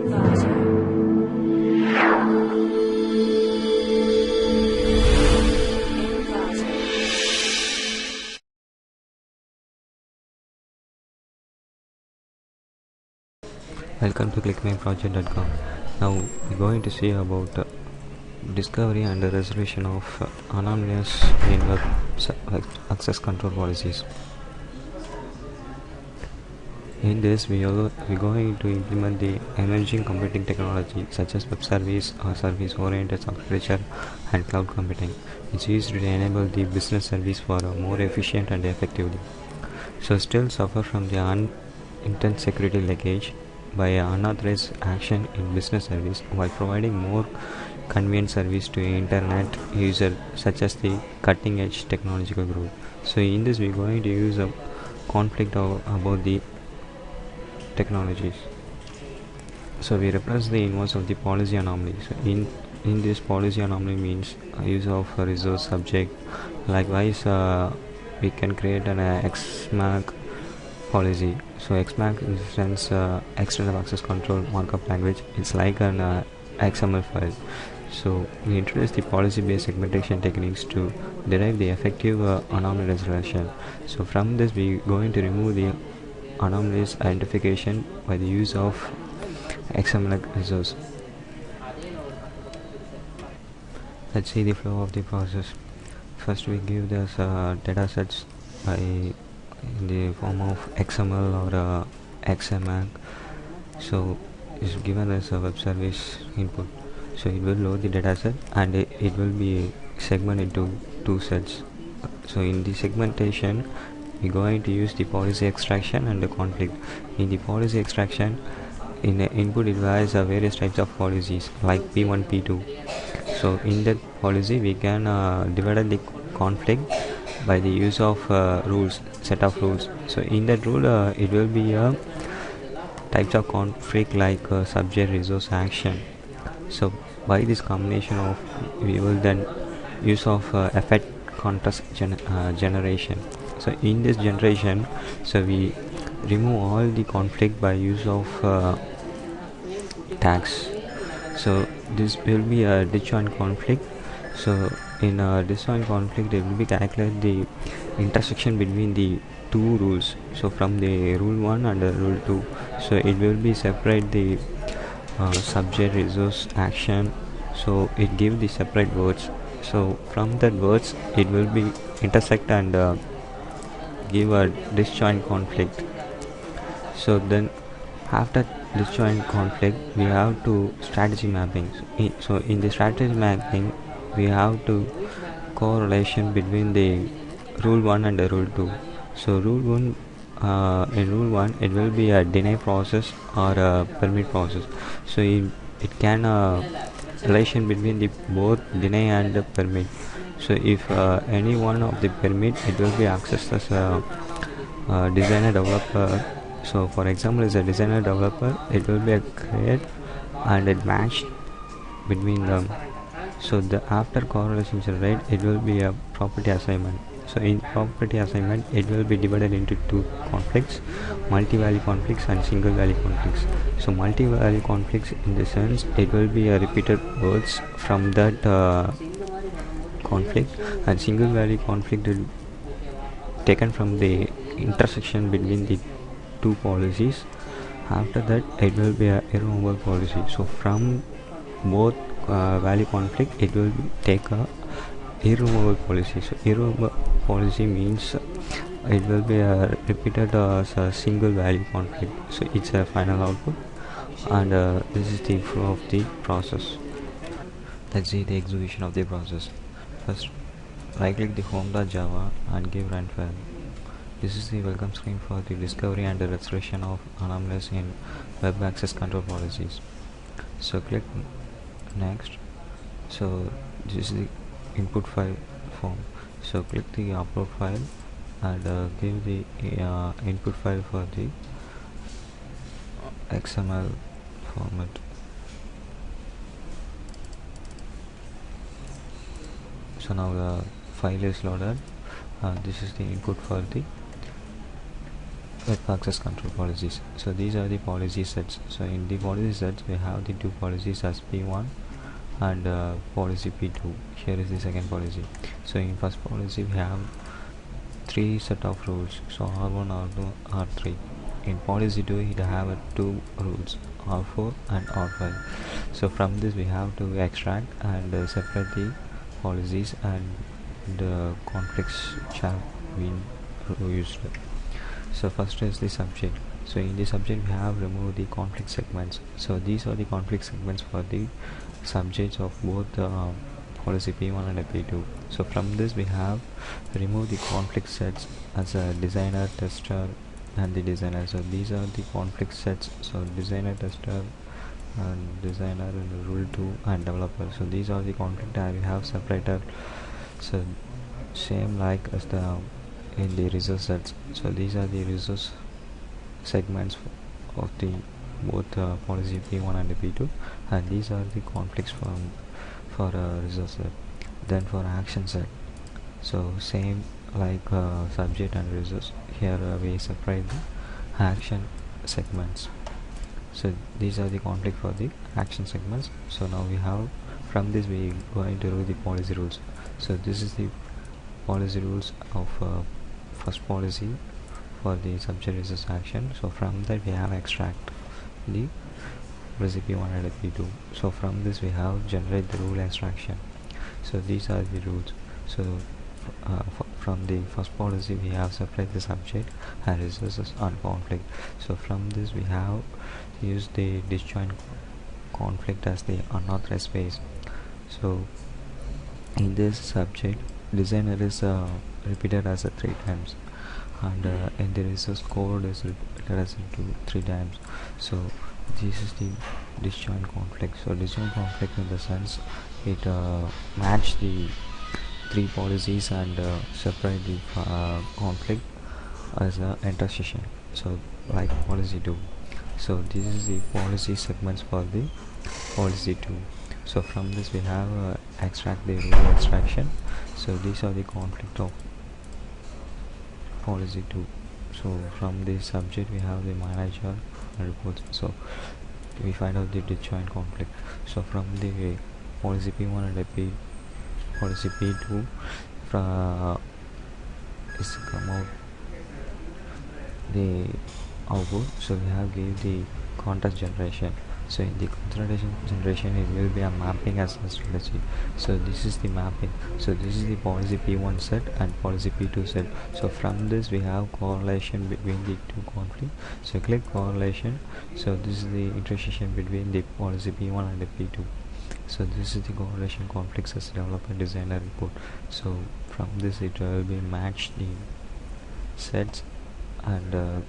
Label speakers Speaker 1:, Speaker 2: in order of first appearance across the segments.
Speaker 1: Welcome to clickmyproject.com. Now we're going to see about discovery and the resolution of anomalies in web access control policies. In this, we're going to implement the emerging computing technology such as web service or service-oriented architecture and cloud computing, which is to enable the business service for more efficient and effectively. So still suffer from the unintended security leakage by unauthorized action in business service while providing more convenient service to internet user such as the cutting edge technological group. So in this we're going to use a conflict about the technologies. So we represent the inverse of the policy anomaly. So in this policy anomaly means use of a resource subject. Likewise we can create an XMAC policy. So XMAC in the sense external access control markup language. It's like an XML file. So we introduce the policy based segmentation techniques to derive the effective anomaly resolution. So from this we are going to remove the anomalies identification by the use of XML resource. Let's see the flow of the process. First we give this data sets in the form of XML or XML. So it's given as a web service input. So it will load the data set and it will be segmented into two sets. So in the segmentation we're going to use the policy extraction and the conflict. In the policy extraction, in the input it has various types of policies like P1, P2. So in that policy we can divide the conflict by the use of rules, set of rules. So in that rule it will be types of conflict like subject, resource, action. So by this combination of we will then use of effect contrast generation. So in this generation, so we remove all the conflict by use of tags. So this will be a disjoint conflict. So in a disjoint conflict it will be calculate the intersection between the two rules. So from the rule 1 and the rule 2, so it will be separate the subject, resource, action. So it gives the separate words. So from that words it will be intersect and give a disjoint conflict. So then after disjoint conflict we have to strategy mapping. So in the strategy mapping we have to correlation between the rule 1 and the rule 2. So rule 1 in rule 1 it will be a deny process or a permit process. So it can relation between the both deny and the permit. So if any one of the permit it will be accessed as a designer developer. So for example as a designer developer it will be a create and it matched between them. So the after correlation generate it will be a property assignment. So in property assignment it will be divided into two conflicts, multi-value conflicts and single value conflicts. So multi-value conflicts in the sense it will be a repeated words from that conflict, and single value conflict is taken from the intersection between the two policies. After that it will be a irremovable policy. So from both value conflict it will take a irremovable policy. So irremovable policy means it will be repeated as a single value conflict. So it's a final output, and this is the flow of the process. Let's see the execution of the process. First right click the home.java and give run file. This is the welcome screen for the discovery and the resolution of anomalies in web access control policies. So click next. So this is the input file form. So click the upload file and give the input file for the XML format. So now the file is loaded. This is the input for the web access control policies. So these are the policy sets. So in the policy sets we have the two policies as P1 and policy P2. Here is the second policy. So in first policy we have three set of rules, so R1, R2, R3. In policy 2 it have two rules, R4 and R5. So from this we have to extract and separate the policies and the conflicts which have been used. So first is the subject. So in the subject we have removed the conflict segments. So these are the conflict segments for the subjects of both policy P1 and P2. So from this we have removed the conflict sets as a designer, tester and the designer. So these are the conflict sets. So designer, tester and designer and rule 2 and developer. So these are the conflict I have separated. So same like as the in the resource sets. So these are the resource segments of the both policy P1 and P2, and these are the conflicts for resource set. Then for action set, so same like subject and resource. Here we separate the action segments. So these are the conflict for the action segments. So now we have from this we going to do the policy rules. So this is the policy rules of first policy for the subject resource action. So from that we have extract the recipe 1 and P2. So from this we have generate the rule extraction. So these are the rules. So from the first policy we have separate the subject and resources and conflict. So from this we have used the disjoint conflict as the unauthorized space. So in this subject designer is repeated as 3 times, and in the resource code is repeated as 3 times. So this is the disjoint conflict. So disjoint conflict in the sense it match the 3 policies and separate the conflict as a intersection. So like policy 2. So this is the policy segments for the policy 2. So from this we have extract the rule extraction. So these are the conflict of policy 2. So from the subject we have the manager and reports. So we find out the disjoint conflict. So from the policy P1 and policy P2 is come out the output. So we have give the context generation. So in the context generation it will be a mapping as a strategy. So this is the mapping. So this is the policy P1 set and policy P2 set. So from this we have correlation between the two conflicts. So click correlation. So this is the intersection between the policy P1 and the P2. So this is the correlation conflicts as developer designer report. So from this it will be match the sets and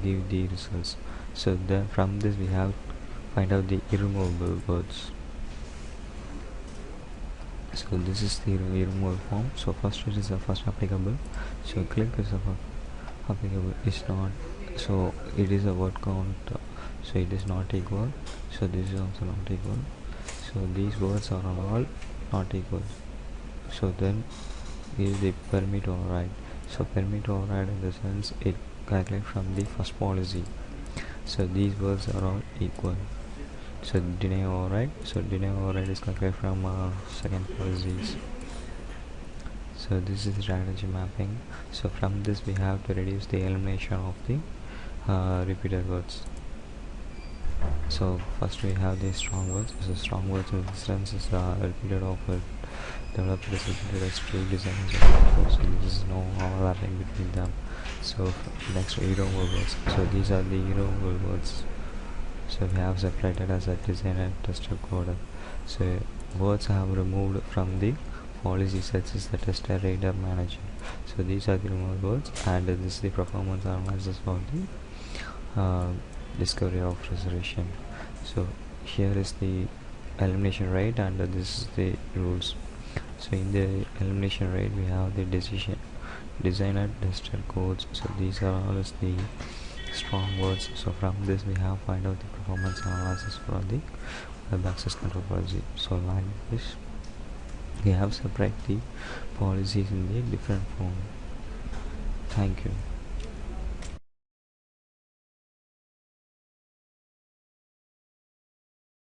Speaker 1: give the results. So then from this we have find out the irremovable words. So this is the irremovable form. So first it is the first applicable. So click is the applicable is not. So it is a word count. So it is not equal. So this is also not equal. So these words are all not equal. So then is the permit override. So permit override in the sense it calculates from the first policy. So these words are all equal. So deny override. So deny override is calculated from second policies. So this is the strategy mapping. So from this we have to reduce the elimination of the repeated words. So first we have the strong words. So strong words in this sense is repeated of developer is repeated as 2 designers. So this is no overlapping between them. So next irremovable words. So these are the irremovable words. So we have separated as a designer tester coder. So words have removed from the policy sets is the tester reader manager. So these are the removed words, and this is the performance analysis for the discovery of resolution. So here is the elimination rate, and this is the rules. So in the elimination rate we have the decision designer tester codes. So these are all is the strong words. So from this we have find out the performance analysis for the web access control policy. So like this we have separate the policies in the different form. Thank you.